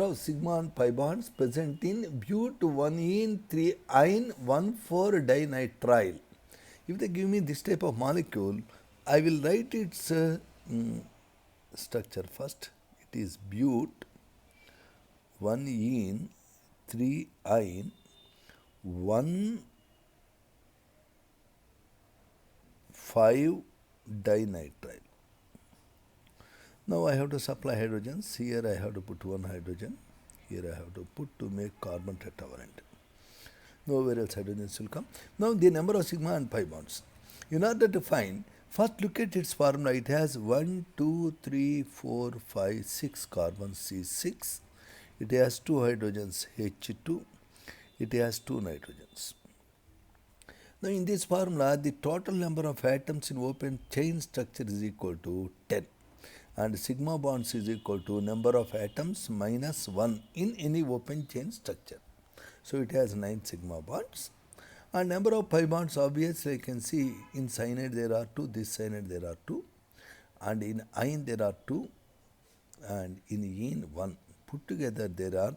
of sigma and pi bonds present in but 1-ene 3-ine 1,4-dinitrile. If they give me this type of molecule, I will write its structure first. It is but 1-ene 3-ine 1,5-dinitrile. Now I have to supply hydrogens. Here I have to put one hydrogen. Here I have to put to make carbon tetravalent. Nowhere else hydrogens will come. Now the number of sigma and pi bonds. In order to find, first look at its formula. It has 1, 2, 3, 4, 5, 6 carbons C6. It has 2 hydrogens H2. It has 2 nitrogens. Now in this formula, the total number of atoms in open chain structure is equal to 10. And sigma bonds is equal to number of atoms minus 1 in any open chain structure. So it has 9 sigma bonds. And number of pi bonds, obviously I can see in cyanide there are 2, this cyanide there are 2, and in ine there are 2, and in ene 1. Put together there are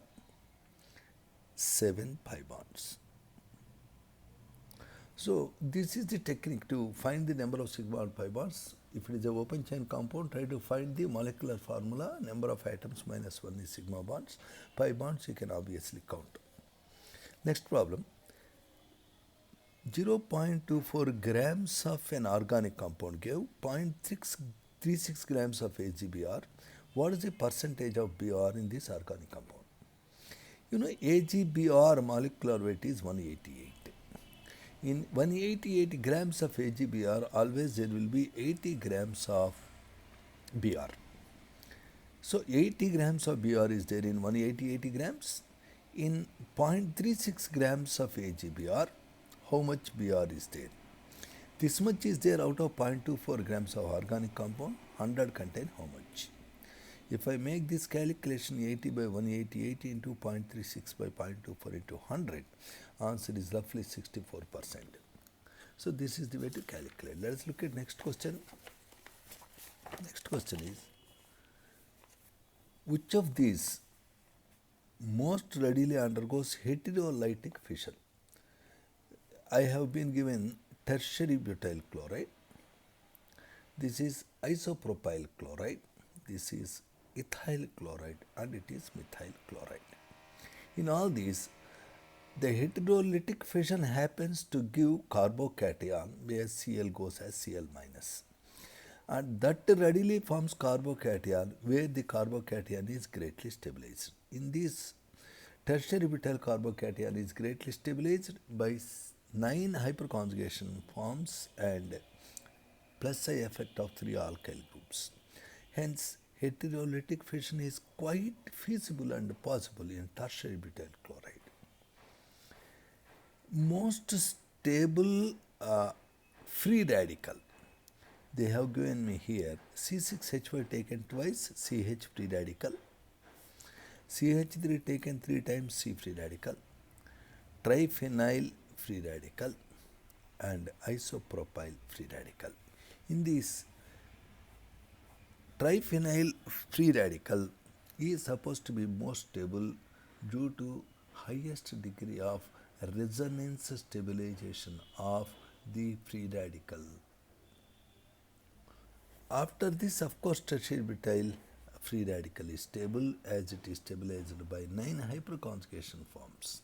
7 pi bonds. So this is the technique to find the number of sigma and pi bonds. If it is an open chain compound, try to find the molecular formula. Number of atoms minus 1 is sigma bonds. Pi bonds you can obviously count. Next problem. 0.24 grams of an organic compound gave 0.36 grams of AgBr. What is the percentage of Br in this organic compound? You know, AgBr molecular weight is 188. In 188 grams of AgBr, always there will be 80 grams of Br. So 80 grams of Br is there in 180 grams. In 0.36 grams of AgBr, how much Br is there? This much is there out of 0.24 grams of organic compound. 100 contain how much? If I make this calculation 80 by 188 into 0.36 by 0.24 into 100, answer is roughly 64%. So this is the way to calculate. Let us look at next question. Next question is, which of these most readily undergoes heterolytic fission? I have been given tertiary butyl chloride. This is isopropyl chloride. This is ethyl chloride, and it is methyl chloride. In all these, the heterolytic fission happens to give carbocation where Cl goes as Cl minus. And that readily forms carbocation where the carbocation is greatly stabilized. In this, tertiary butyl carbocation is greatly stabilized by 9 hyperconjugation forms and plus I effect of 3 alkyl groups. Hence, heterolytic fission is quite feasible and possible in tertiary butyl chloride. Most stable free radical, they have given me here C6H5 taken twice, CH free radical, CH3 taken 3 times, C free radical, triphenyl free radical, and isopropyl free radical. In this, triphenyl free radical is supposed to be most stable due to highest degree of resonance stabilization of the free radical. After this, of course, tertiary butyl free radical is stable as it is stabilized by 9 hyperconjugation forms.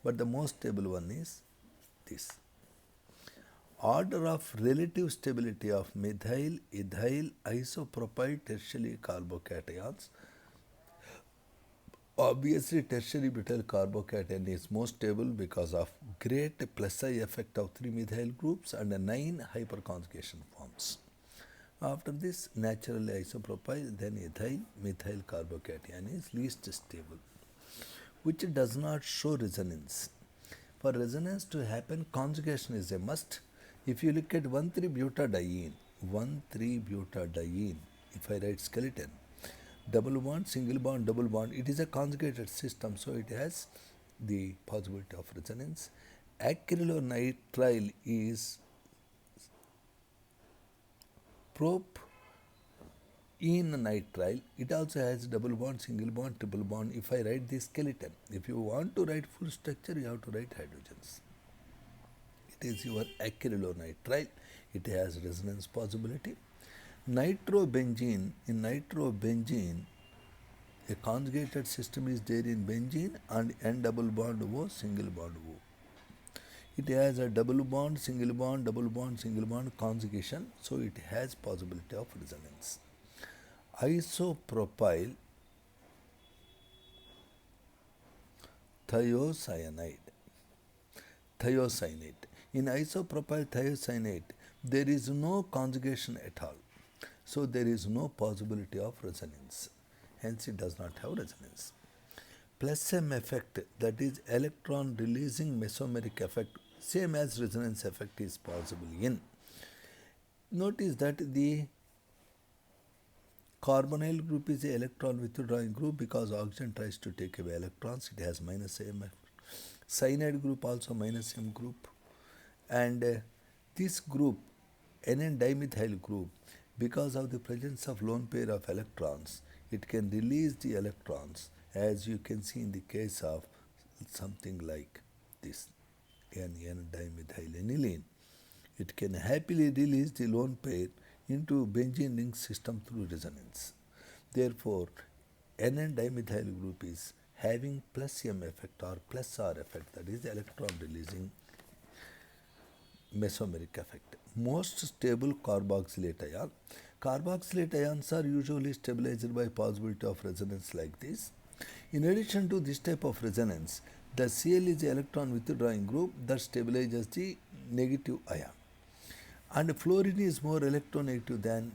But the most stable one is this. Order of relative stability of methyl, ethyl, isopropyl tertiary carbocations. Obviously, tertiary butyl carbocation is most stable because of great plus I effect of 3 methyl groups and 9 hyperconjugation forms. After this, naturally isopropyl, then ethyl, methyl carbocation is least stable, which does not show resonance. For resonance to happen, conjugation is a must. If you look at 1,3-butadiene, if I write skeleton, double bond, single bond, double bond, it is a conjugated system, so it has the possibility of resonance. Acrylonitrile is In nitrile, it also has double bond, single bond, triple bond. If I write the skeleton, if you want to write full structure, you have to write hydrogens. It is your acrylonitrile. It has resonance possibility. Nitrobenzene, in nitrobenzene, a conjugated system is there in benzene and N double bond O, single bond O. It has a double bond, single bond, double bond, single bond conjugation, so it has possibility of resonance. Isopropyl thiocyanate. In isopropyl thiocyanate, there is no conjugation at all. So there is no possibility of resonance. Hence it does not have resonance. Plus M effect, that is electron releasing mesomeric effect, same as resonance effect is possible in. Notice that the carbonyl group is an electron withdrawing group because oxygen tries to take away electrons. It has minus M. Cyanide group also minus M group. And this group, N-dimethyl group, because of the presence of lone pair of electrons, it can release the electrons, as you can see in the case of something like this, N-dimethylenylene. It can happily release the lone pair into benzene ring system through resonance. Therefore, N-dimethyl group is having plus M effect or plus R effect, that is electron releasing mesomeric effect. Most stable carboxylate ion. Carboxylate ions are usually stabilized by possibility of resonance like this. In addition to this type of resonance, the Cl is the electron withdrawing group that stabilizes the negative ion. And fluorine is more electronegative than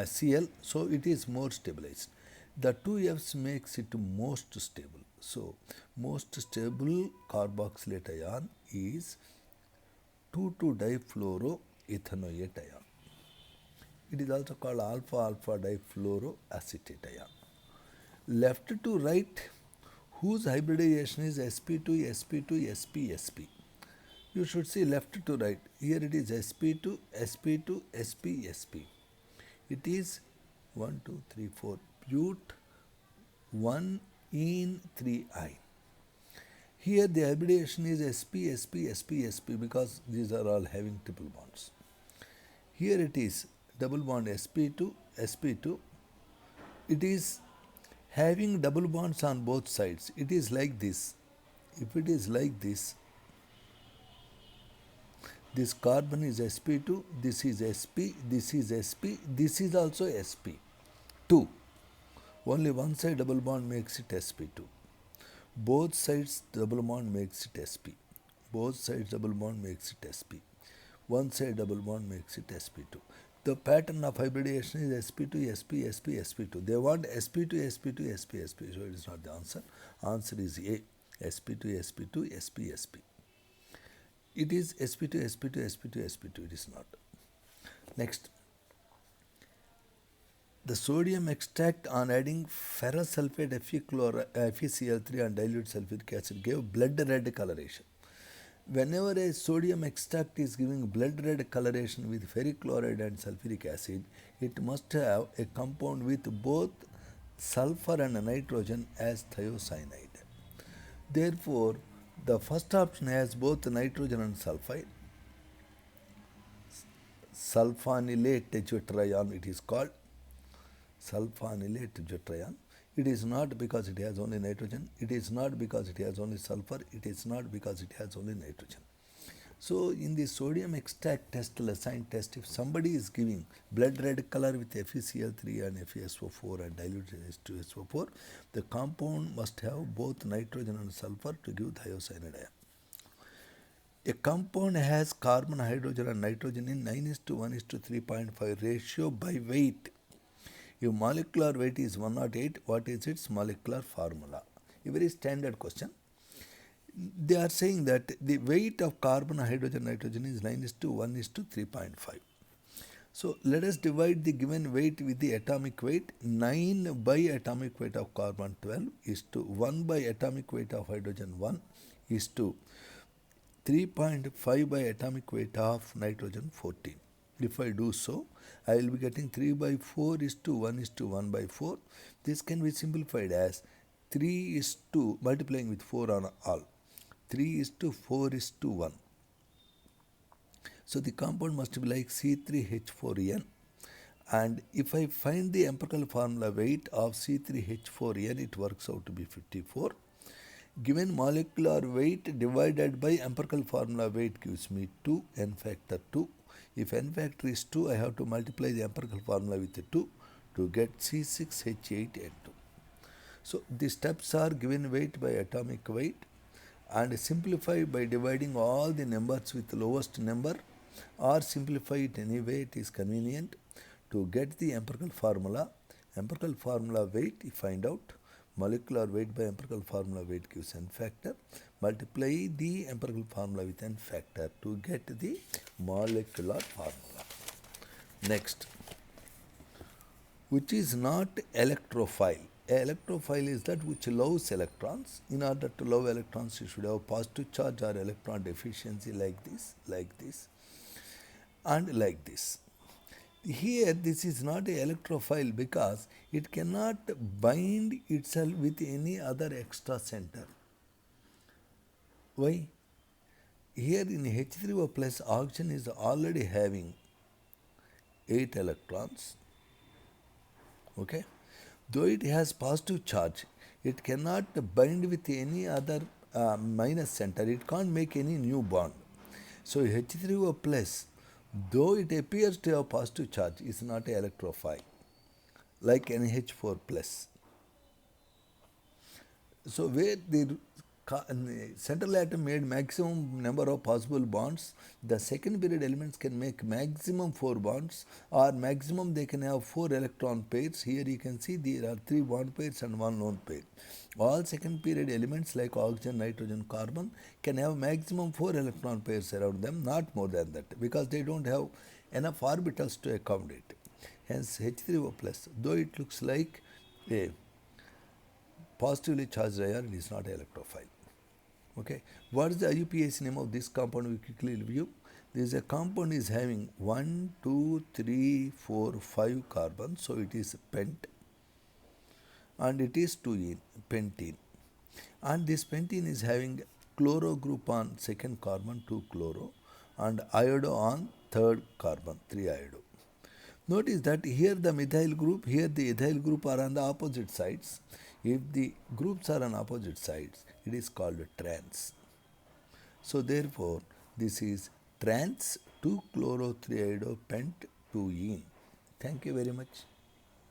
Cl, so it is more stabilized. The two F's makes it most stable. So, most stable carboxylate ion is 2,2-difluoroethanoate ion. It is also called alpha-alpha difluoroacetate ion. Left to right, whose hybridization is sp2, sp2, sp, sp. You should see left to right. Here it is sp2, sp2, sp, sp. It is 1, 2, 3, 4 but 1 in 3I. Here the hybridization is sp, sp, sp, sp because these are all having triple bonds. Here it is double bond sp2, sp2. It is having double bonds on both sides. It is like this. If it is like this, this carbon is sp2, this is sp, this is sp, this is also sp2. Only one side double bond makes it sp2. Both sides double bond makes it sp. Both sides double bond makes it sp. One side double bond makes it sp2. The pattern of hybridization is sp2, sp, sp, sp2. They want sp2, sp2, sp, sp. So it is not the answer. Answer is A. sp2, sp2, sp, sp. It is sp2, sp2, sp2, sp2. It is not. Next. The sodium extract on adding ferrous sulfate FeCl3 and dilute sulfuric acid gave blood red coloration. Whenever a sodium extract is giving blood red coloration with ferric chloride and sulfuric acid, it must have a compound with both sulfur and nitrogen as thiocyanide. Therefore, the first option has both nitrogen and sulfide. Sulfonylate deuterion it is called. Sulfonylate deuterion. It is not because it has only nitrogen. It is not because it has only sulfur. It is not because it has only nitrogen. So, in the sodium extract test, Lassine test, if somebody is giving blood red color with FeCl3 and FeSO4 and diluted H2SO4, the compound must have both nitrogen and sulfur to give thiocyanide ion. A compound has carbon, hydrogen and nitrogen in 9:1:3.5 ratio by weight. If molecular weight is 108, what is its molecular formula? A very standard question. They are saying that the weight of carbon, hydrogen, nitrogen is 9:1:3.5. So let us divide the given weight with the atomic weight. 9 by atomic weight of carbon 12 is to 1 by atomic weight of hydrogen 1 is to 3.5 by atomic weight of nitrogen 14. If I do so, I will be getting 3 by 4 is to 1 is to 1 by 4. This can be simplified as 3 is to, multiplying with 4 on all, 3 is to 4 is to 1. So the compound must be like C3H4n. And if I find the empirical formula weight of C3H4n, it works out to be 54. Given molecular weight divided by empirical formula weight gives me 2, n factor 2. If n factor is 2, I have to multiply the empirical formula with 2 to get C6H8n2. So the steps are given weight by atomic weight and simplify by dividing all the numbers with the lowest number, or simplify it any way it is convenient to get the empirical formula. Empirical formula weight, you find out molecular weight by empirical formula weight gives n factor. Multiply the empirical formula with n factor to get the molecular formula. Next, which is not electrophile. Electrophile is that which loves electrons. In order to love electrons, you should have positive charge or electron deficiency like this, and like this. Here, this is not a electrophile because it cannot bind itself with any other extra center. Why? Here in H3O plus, oxygen is already having 8 electrons. Okay? Though it has positive charge, it cannot bind with any other minus center. It can't make any new bond. So H3O plus, though it appears to have positive charge, is not an electrophile like NH4 plus. So where the central atom made maximum number of possible bonds, the second period elements can make maximum 4 bonds, or maximum they can have 4 electron pairs. Here you can see there are 3 bond pairs and 1 lone pair. All second period elements like oxygen, nitrogen, carbon can have maximum 4 electron pairs around them, not more than that, because they don't have enough orbitals to accommodate. Hence H3O plus, though it looks like a positively charged ion, it is not electrophile. Okay, what is the IUPAC name of this compound? We quickly review. This is a compound is having 1, 2, 3, 4, 5 carbons, so it is pent, and it is 2-ene, pentene. And this pentene is having chloro group on second carbon, 2 chloro, and iodo on third carbon, 3 iodo. Notice that here the methyl group, here the ethyl group are on the opposite sides. If the groups are on opposite sides, it is called trans. So therefore, this is trans 2-chloro 3-iodo pent 2-ene. Thank you very much.